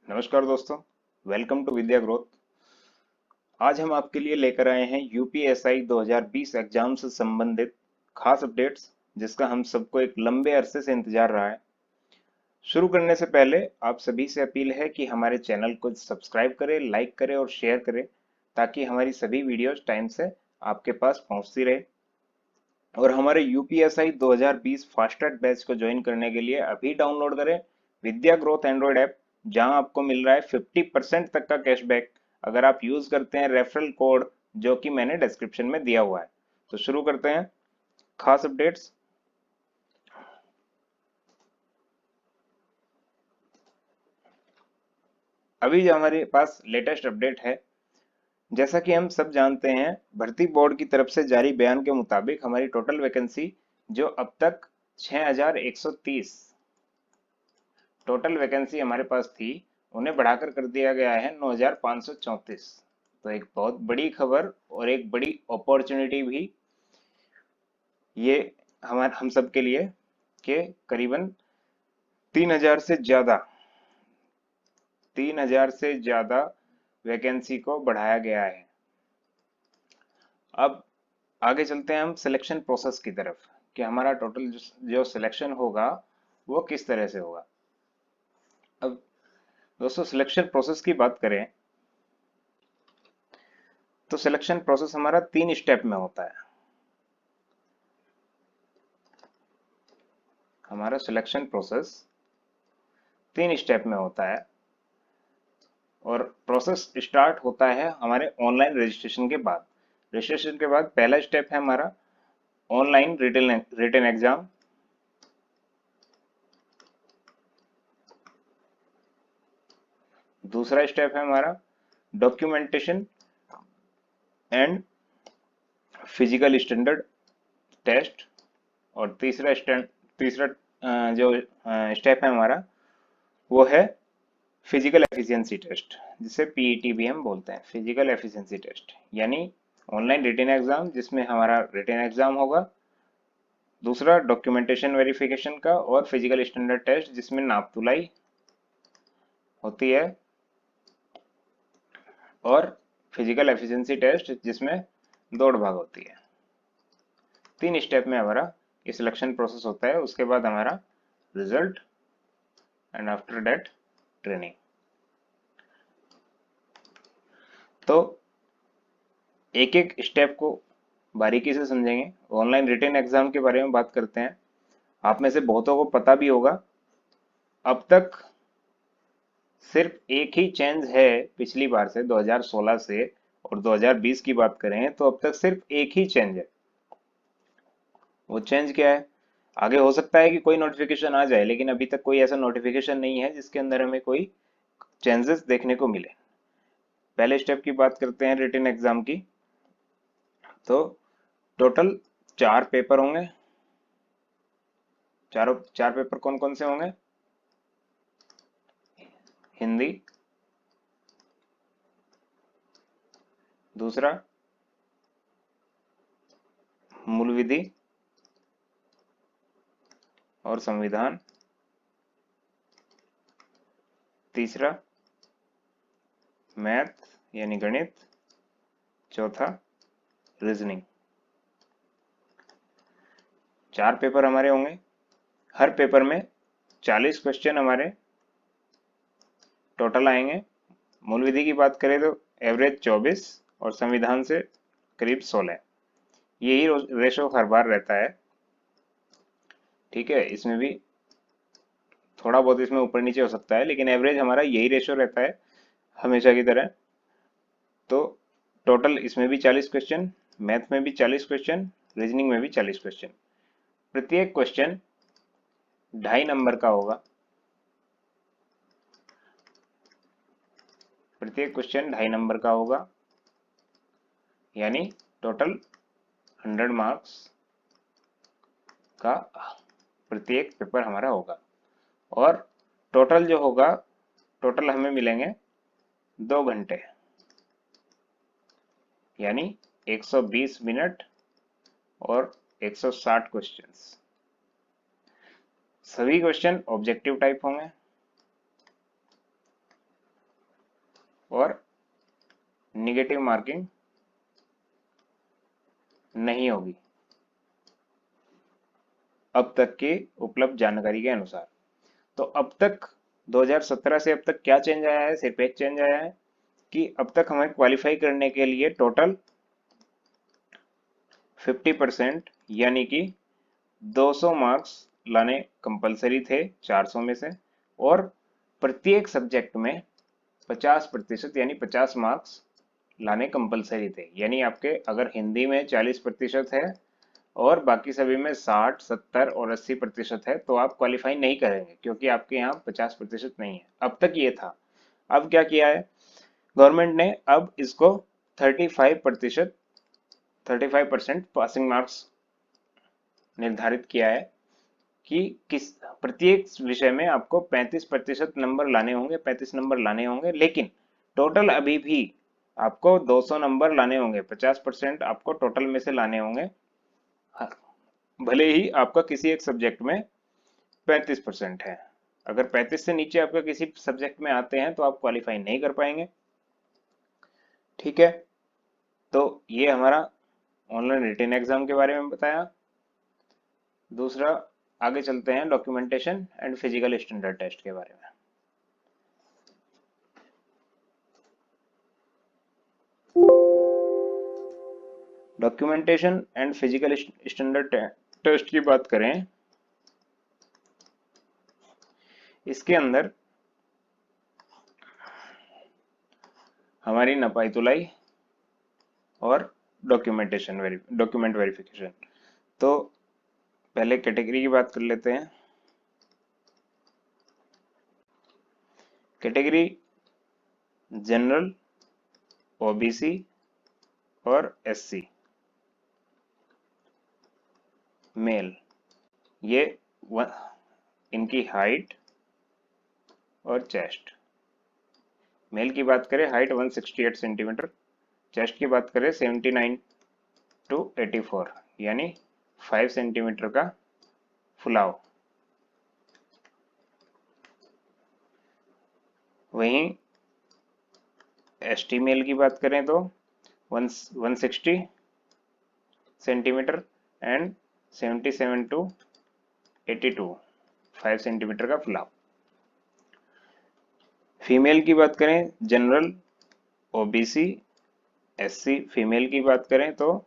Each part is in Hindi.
नमस्कार दोस्तों। Welcome to Vidya Growth. आज हम आपके लिए लेकर आए हैं यूपीएसआई 2020 एग्जाम से संबंधित खास अपडेट्स, जिसका हम सबको एक लंबे अरसे से इंतजार रहा है। शुरू करने से पहले आप सभी से अपील है कि हमारे चैनल को सब्सक्राइब करें, लाइक करें और शेयर करें, ताकि हमारी सभी वीडियोस टाइम से आपके पास पहुंचती रहे। और हमारे यूपीएसआई 2020 फास्ट ट्रैक बैच को ज्वाइन करने के लिए अभी डाउनलोड करें विद्या ग्रोथ एंड्रॉइड ऐप, जहां आपको मिल रहा है 50% तक का कैशबैक अगर आप यूज करते हैं रेफरल कोड, जो कि मैंने डिस्क्रिप्शन में दिया हुआ है। तो शुरू करते हैं खास अपडेट्स। अभी जो हमारे पास लेटेस्ट अपडेट है, जैसा कि हम सब जानते हैं, भर्ती बोर्ड की तरफ से जारी बयान के मुताबिक हमारी टोटल वैकेंसी जो अब तक 6130 टोटल वैकेंसी हमारे पास थी, उन्हें बढ़ाकर कर दिया गया है 9534। तो एक बहुत बड़ी खबर और एक बड़ी अपॉर्चुनिटी भी ये हम सब के लिए, कि करीबन 3000 से ज्यादा 3000 से ज्यादा वैकेंसी को बढ़ाया गया है। अब आगे चलते हैं हम सिलेक्शन प्रोसेस की तरफ, कि हमारा टोटल जो सिलेक्शन होगा वो किस तरह से होगा। अब दोस्तों, सिलेक्शन प्रोसेस की बात करें तो सिलेक्शन प्रोसेस हमारा 3 स्टेप में होता है। हमारा सिलेक्शन प्रोसेस 3 स्टेप में होता है, और प्रोसेस स्टार्ट होता है हमारे ऑनलाइन रजिस्ट्रेशन के बाद। रजिस्ट्रेशन के बाद पहला स्टेप है हमारा ऑनलाइन रिटन एग्जाम। दूसरा स्टेप है हमारा documentation and physical standard test. और तीसरा जो स्टेप है हमारा, वो है फिजिकल एफिशिएंसी टेस्ट, जिसे पीईटी भी हम बोलते हैं, फिजिकल एफिशिएंसी टेस्ट। यानी ऑनलाइन रिटन एग्जाम जिसमें हमारा रिटन एग्जाम होगा, दूसरा डॉक्यूमेंटेशन वेरिफिकेशन का, और फिजिकल स्टैंडर्ड टेस्ट जिसमें नाप तुलाई होती है, और फिजिकल एफिशिएंसी टेस्ट जिसमें दौड़ भाग होती है। 3 स्टेप में हमारा ये सिलेक्शन प्रोसेस होता है। उसके बाद हमारा result, and after that training. तो एक एक स्टेप को बारीकी से समझेंगे। ऑनलाइन रिटन एग्जाम के बारे में बात करते हैं। आप में से बहुतों को पता भी होगा, अब तक सिर्फ एक ही चेंज है पिछली बार से, 2016 से। और 2020 की बात करें तो अब तक सिर्फ एक ही चेंज है। वो चेंज क्या है? आगे हो सकता है कि कोई नोटिफिकेशन आ जाए, लेकिन अभी तक कोई ऐसा नोटिफिकेशन नहीं है जिसके अंदर हमें कोई चेंजेस देखने को मिले। पहले स्टेप की बात करते हैं रिटन एग्जाम की। तो टोटल 4 पेपर होंगे। चार पेपर कौन कौन से होंगे? हिंदी, दूसरा मूल विधि और संविधान, तीसरा मैथ यानी गणित, चौथा रीजनिंग। 4 पेपर हमारे होंगे। हर पेपर में 40 क्वेश्चन हमारे टोटल आएंगे। मूल विधि की बात करें तो एवरेज 24 और संविधान से करीब 16। यही रेशो हर बार रहता है। ठीक है, इसमें भी थोड़ा बहुत इसमें ऊपर नीचे हो सकता है, लेकिन एवरेज हमारा यही रेशो रहता है हमेशा की तरह। तो टोटल इसमें भी 40 क्वेश्चन, मैथ में भी 40 क्वेश्चन, रीजनिंग में भी 40 क्वेश्चन। प्रत्येक क्वेश्चन 2.5 नंबर का होगा। प्रत्येक क्वेश्चन 2.5 नंबर का होगा, यानी टोटल 100 मार्क्स का प्रत्येक पेपर हमारा होगा। और टोटल जो होगा, टोटल हमें मिलेंगे 2 घंटे, यानी 120 मिनट और 160 क्वेश्चंस। सभी क्वेश्चन ऑब्जेक्टिव टाइप होंगे। और निगेटिव मार्किंग नहीं होगी अब तक की उपलब्ध जानकारी के अनुसार। तो अब तक 2017 से अब तक क्या चेंज आया है? सिर्फ एक चेंज आया है कि अब तक हमें क्वालिफाई करने के लिए टोटल 50% यानी कि 200 मार्क्स लाने कंपलसरी थे 400 में से, और प्रत्येक सब्जेक्ट में 50% यानी 50 मार्क्स लाने कंपलसरी थे। यानी आपके अगर हिंदी में 40% है और बाकी सभी में 60, 70 और 80% है तो आप क्वालिफाई नहीं करेंगे, क्योंकि आपके यहाँ 50% नहीं है। अब तक ये था। अब क्या किया है गवर्नमेंट ने? अब इसको 35% पासिंग मार्क्स निर्धारित किया है कि किस प्रत्येक विषय में आपको 35% नंबर लाने होंगे, 35 नंबर लाने होंगे, लेकिन टोटल अभी भी आपको 200 नंबर लाने होंगे। 50% आपको टोटल में से लाने होंगे, भले ही आपका किसी एक सब्जेक्ट में 35% है। अगर 35 से नीचे आपका किसी सब्जेक्ट में आते हैं तो आप क्वालिफाई नहीं कर पाएंगे। ठीक है, तो ये हमारा ऑनलाइन रिटन एग्जाम के बारे में बताया। दूसरा, आगे चलते हैं documentation and physical standard test के बारे में। Documentation and physical standard test की बात करें, इसके अंदर हमारी नपाई तुलाई और डॉक्यूमेंट वेरिफिकेशन। तो पहले कैटेगरी की बात कर लेते हैं। कैटेगरी जनरल, ओबीसी और एससी, मेल, ये इनकी हाइट और चेस्ट। मेल की बात करें हाइट 168 सेंटीमीटर, चेस्ट की बात करें 79 to 84 यानी 5 सेंटीमीटर का फुलाव। वहीं एसटी मेल की बात करें तो 160 सेंटीमीटर एंड 77 to 82 5 सेंटीमीटर का फुलाव। फीमेल की बात करें जनरल, ओबीसी, एससी फीमेल की बात करें तो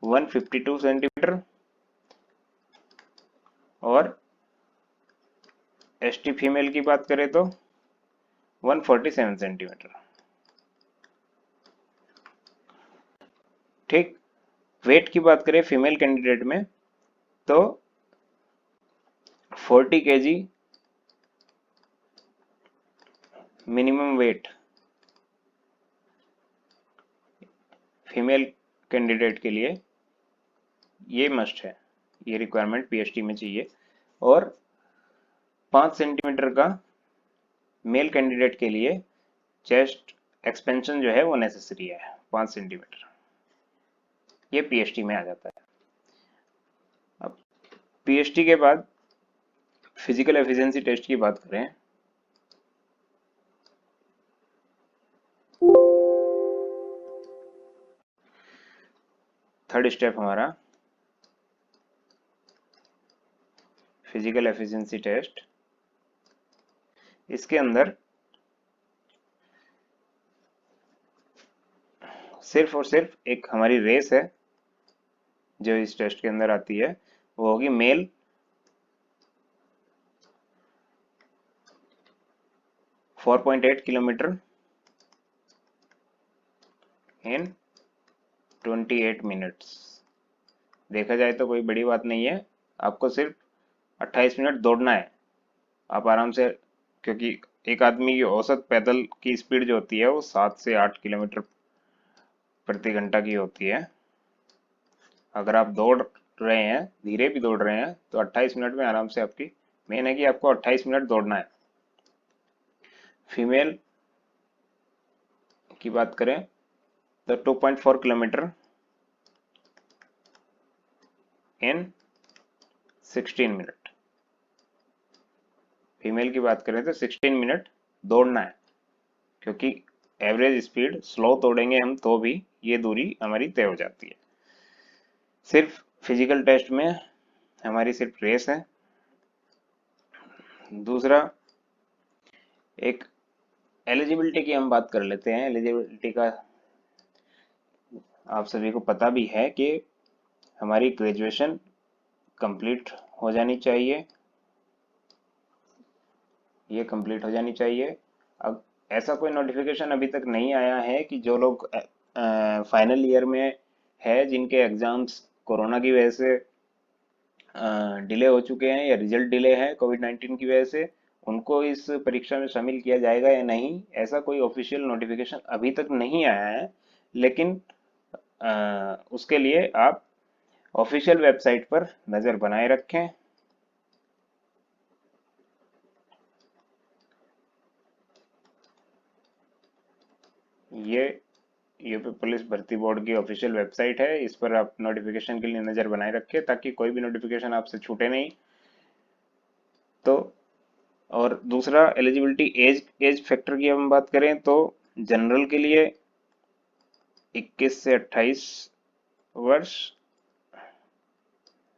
152 सेंटीमीटर और एसटी फीमेल की बात करें तो 147 सेंटीमीटर। ठीक, वेट की बात करें फीमेल कैंडिडेट में तो 40 kg minimum weight female candidate के लिए ये मस्ट है, ये रिक्वायरमेंट पीएचडी में चाहिए। और 5 सेंटीमीटर का मेल कैंडिडेट के लिए चेस्ट एक्सपेंशन जो है वो नेसेसरी है, 5 सेंटीमीटर, ये पीएचडी में आ जाता है। अब पीएचडी के बाद फिजिकल एफिशिएंसी टेस्ट की बात करें, थर्ड स्टेप हमारा फिजिकल एफिशिएंसी टेस्ट। इसके अंदर सिर्फ और सिर्फ एक हमारी रेस है जो इस टेस्ट के अंदर आती है, वो होगी मेल 4.8 किलोमीटर इन 28 मिनट्स। देखा जाए तो कोई बड़ी बात नहीं है, आपको सिर्फ 28 मिनट दौड़ना है। आप आराम से, क्योंकि एक आदमी की औसत पैदल की स्पीड जो होती है वो 7 से 8 किलोमीटर प्रति घंटा की होती है। अगर आप दौड़ रहे हैं, धीरे भी दौड़ रहे हैं, तो 28 मिनट में आराम से आपकी, मेन है कि आपको 28 मिनट दौड़ना है। फीमेल की बात करें तो 2.4 किलोमीटर इन 16 मिनट। फीमेल की बात करें तो 16 मिनट दौड़ना है, क्योंकि एवरेज स्पीड स्लो तोड़ेंगे हम तो भी ये दूरी हमारी तय हो जाती है। सिर्फ फिजिकल टेस्ट में हमारी सिर्फ रेस है। दूसरा, एक एलिजिबिलिटी की हम बात कर लेते हैं। एलिजिबिलिटी का आप सभी को पता भी है कि हमारी ग्रेजुएशन कंप्लीट हो जानी चाहिए, ये कंप्लीट हो जानी चाहिए। अब ऐसा कोई नोटिफिकेशन अभी तक नहीं आया है कि जो लोग फाइनल ईयर में है, जिनके एग्जाम्स कोरोना की वजह से डिले हो चुके हैं या रिजल्ट डिले है कोविड-19 की वजह से, उनको इस परीक्षा में शामिल किया जाएगा या नहीं, ऐसा कोई ऑफिशियल नोटिफिकेशन अभी तक नहीं आया है। लेकिन उसके लिए आप ऑफिशियल वेबसाइट पर नज़र बनाए रखें। ये यूपी पुलिस भर्ती बोर्ड की ऑफिशियल वेबसाइट है, इस पर आप नोटिफिकेशन के लिए नज़र बनाए रखें ताकि कोई भी नोटिफिकेशन आपसे छूटे नहीं। तो और दूसरा, एलिजिबिलिटी एज फैक्टर की हम बात करें तो जनरल के लिए 21 से 28 वर्ष,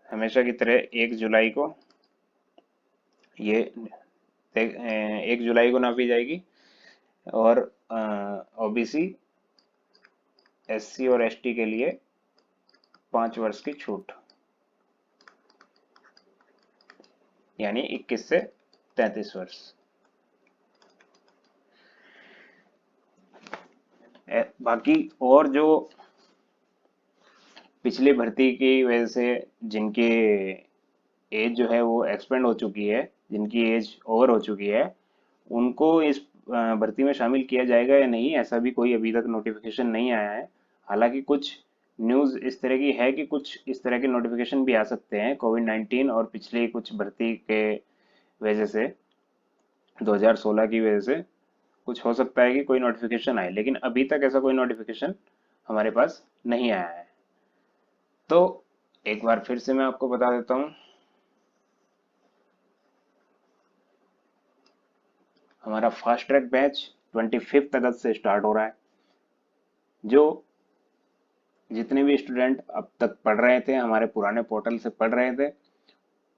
हमेशा की तरह 1 जुलाई को ये 1 जुलाई को नापी जाएगी। और ओबीसी, एससी और एसटी के लिए 5 वर्ष की छूट, यानी 21 से 33 वर्ष। बाकी और जो पिछली भर्ती की वजह से जिनकी एज जो है वो एक्सपेंड हो चुकी है, जिनकी एज ओवर हो चुकी है, उनको इस भर्ती में शामिल किया जाएगा या नहीं, ऐसा भी कोई अभी तक नोटिफिकेशन नहीं आया है। हालांकि कुछ न्यूज़ इस तरह की है कि कुछ इस तरह के नोटिफिकेशन भी आ सकते हैं कोविड-19 और पिछली कुछ भर्ती के वजह से, 2016 की वजह से कुछ हो सकता है कि कोई नोटिफिकेशन आए, लेकिन अभी तक ऐसा कोई नोटिफिकेशन हमारे पास नहीं आया है। तो एक बार फिर से मैं आपको बता देता हूँ, हमारा फास्ट ट्रैक बैच 25 अगस्त से स्टार्ट हो रहा है। जो जितने भी स्टूडेंट अब तक पढ़ रहे थे, हमारे पुराने पोर्टल से पढ़ रहे थे,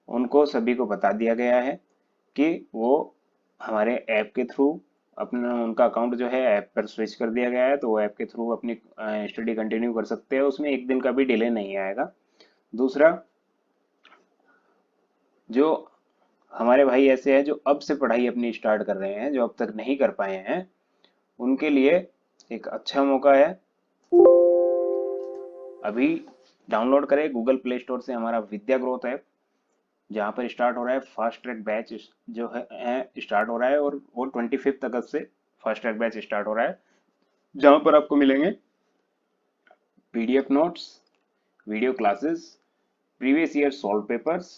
उनको सभी को बता दिया गया है कि वो हमारे ऐप के थ्रू अपना, उनका अकाउंट जो है ऐप पर स्विच कर दिया गया है, तो वो ऐप के थ्रू अपनी स्टडी कंटिन्यू कर सकते हैं, उसमें एक दिन का भी डिले नहीं आएगा। दूसरा, जो हमारे भाई ऐसे हैं जो अब से पढ़ाई अपनी स्टार्ट कर रहे हैं, जो अब तक नहीं कर पाए हैं, उनके लिए एक अच्छा मौका है। अभी डाउनलोड करें गूगल प्ले स्टोर से हमारा विद्या ग्रोथ ऐप, जहाँ पर स्टार्ट हो रहा है फास्ट ट्रैक बैच, जो है स्टार्ट हो रहा है, और वो 25 अगस्त से फास्ट ट्रैक बैच स्टार्ट हो रहा है, जहाँ पर आपको मिलेंगे PDF notes, video classes, previous year solve papers,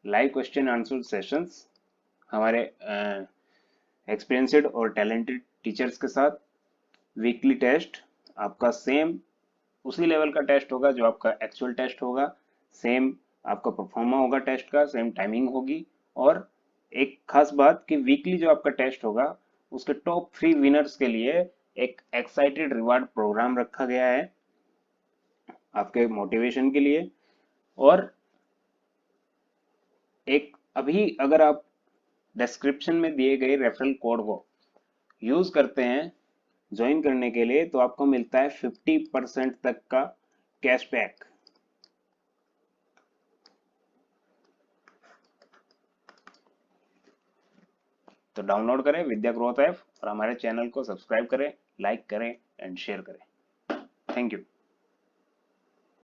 live question answer sessions, हमारे एक्सपीरियंस्ड और टैलेंटेड टीचर्स के साथ, वीकली टेस्ट आपका सेम उसी लेवल का टेस्ट होगा जो आपका एक्चुअल टेस्ट होगा, सेम आपका परफॉर्मा होगा, टेस्ट का सेम टाइमिंग होगी। और एक खास बात कि वीकली जो आपका टेस्ट होगा उसके टॉप 3 विनर्स के लिए एक एक्साइटेड रिवार्ड प्रोग्राम रखा गया है आपके मोटिवेशन के लिए। और एक अभी अगर आप डिस्क्रिप्शन में दिए गए रेफरल कोड को यूज करते हैं ज्वाइन करने के लिए, तो आपको मिलता है 50% तक का कैशबैक। तो डाउनलोड करें विद्या ग्रोथ ऐप और हमारे चैनल को सब्सक्राइब करें, लाइक करें एंड शेयर करें। Thank you.